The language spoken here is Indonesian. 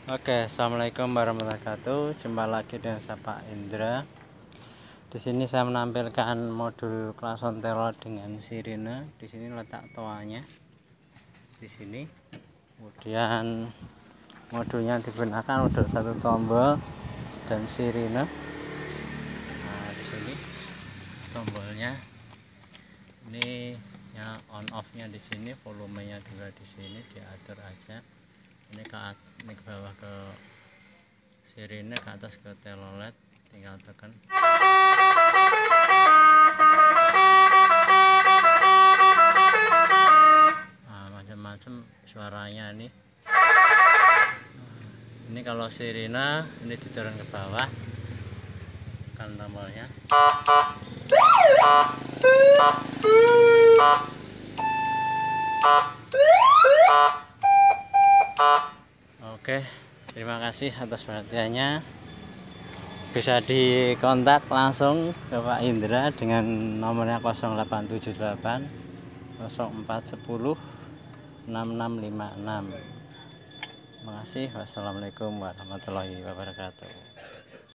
Oke, assalamualaikum warahmatullahi wabarakatuh. Jumpa lagi dengan saya Pak Indra. Di sini saya menampilkan modul klakson teror dengan sirine. Di sini letak toanya. Di sini. Kemudian modulnya digunakan modul satu tombol dan sirine. Nah, di sini tombolnya. Ini ya on off-nya di sini, volumenya juga di sini diatur aja. Ini ke bawah ke sirine, ke atas ke telolet, tinggal tekan. Nah, macam-macam suaranya ini. Ini kalau sirine ini diturun ke bawah, tekan tombolnya. Oke, terima kasih atas perhatiannya. Bisa dikontak langsung ke Pak Indra dengan nomornya 0878 0410 6656. Terima kasih. Wassalamualaikum warahmatullahi wabarakatuh.